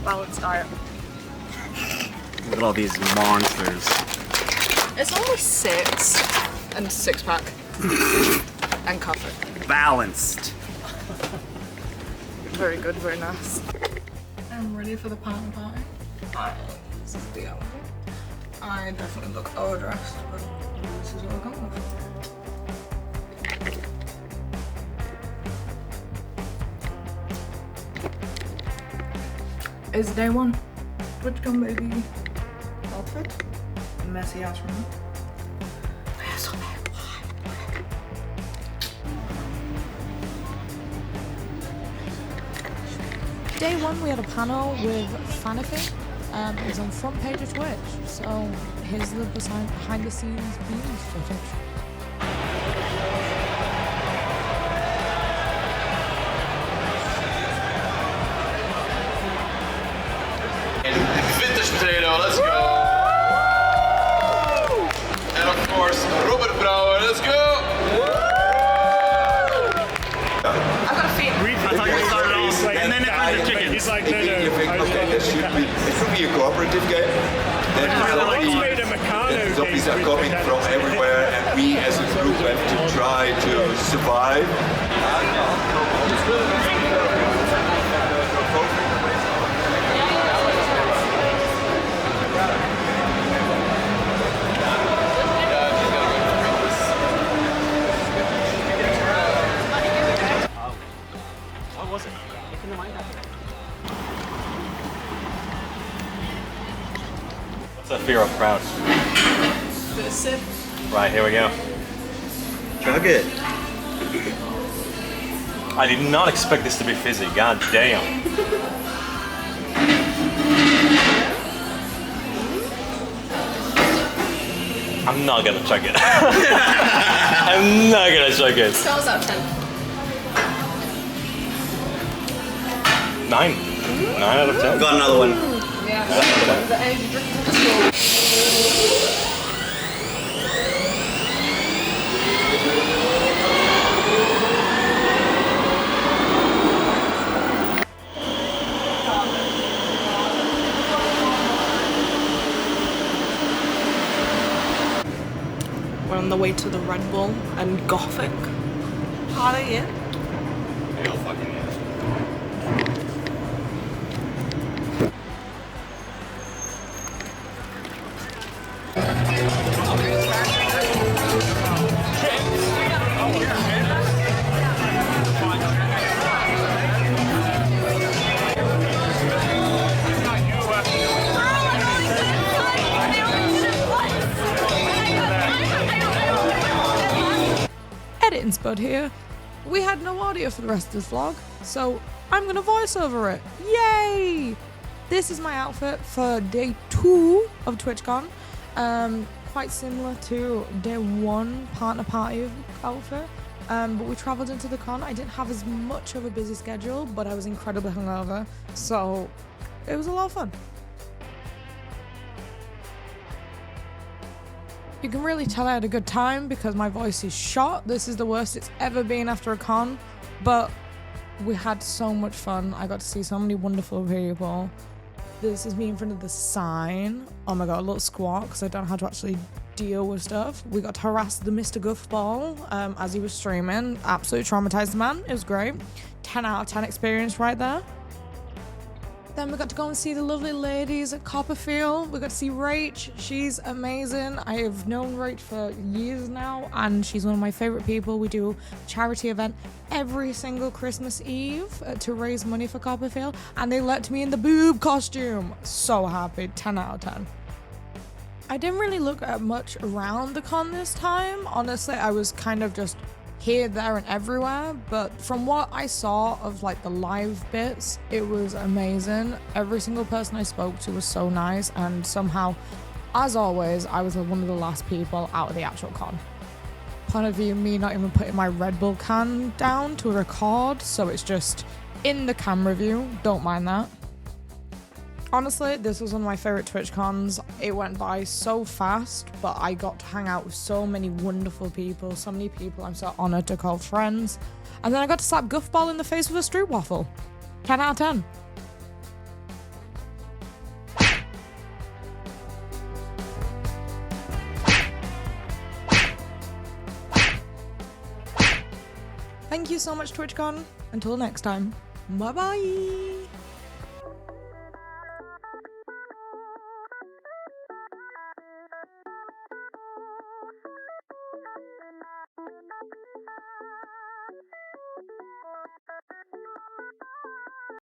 balanced diet. Look at all these monsters. It's only 6 and 6-pack and coffee. Balanced. Very good, very nice. I'm ready for the partner party. This is the outfit. I definitely look overdressed, but this is what we're going with. It's day 1. TwitchCon baby outfit. Messy ass room. Where's all that wine? Day 1 we had a panel with Fanify. It was on front page of Twitch. So here's the behind the scenes beans footage. Vintage trailer, let's go! And of course, Robert Brouwer, let's go! I've got a feet. I thought you started off and then after the chicken. He's like, no. You think, okay, it should be a cooperative game. Then Made a Meccano zombies are coming from everywhere, and we as a group have to try to survive. What was it? Look in the mind. What's that fear of crowds? Sip. Right, here we go. Chug it. I did not expect this to be fizzy, god damn. I'm not gonna chug it. I'm not gonna chug it. Stars out of 10. 9. 9 out of 10. Got another one. Yeah. The energy drink from the school. We're on the way to the Red Bull and Gothic party, yeah? Hell fucking yes. Editing Spud here. We had no audio for the rest of this vlog, so I'm gonna voice over it. Yay! This is my outfit for day 2 of TwitchCon. Quite similar to day 1 partner party outfit. But we travelled into the con. I didn't have as much of a busy schedule, but I was incredibly hungover, so it was a lot of fun. You can really tell I had a good time because my voice is shot. This is the worst it's ever been after a con, but we had so much fun. I got to see so many wonderful people. This is me in front of the sign. Oh my god, a little squat because I don't know how to actually deal with stuff. We got to harass the Mr. Guffball as he was streaming. Absolutely traumatized the man. It was great. 10 out of 10 experience right there. Then we got to go and see the lovely ladies at Coppafeel. We got to see Rach. She's amazing. I have known Rach for years now, and she's one of my favorite people. We do a charity event every single Christmas Eve to raise money for Coppafeel, and they let me in the boob costume. So happy. 10 out of 10. I didn't really look at much around the con this time. Honestly, I was kind of just here, there, and everywhere, but from what I saw of like the live bits, it was amazing. Every single person I spoke to was so nice, and somehow, as always, I was one of the last people out of the actual con. Point of view, me not even putting my Red Bull can down to record, so it's just in the camera view. Don't mind that. Honestly, this was one of my favorite TwitchCons. It went by so fast, but I got to hang out with so many wonderful people, so many people I'm so honored to call friends. And then I got to slap Guffball in the face with a stroop waffle. 10 out of 10. Thank you so much, TwitchCon. Until next time. Bye bye.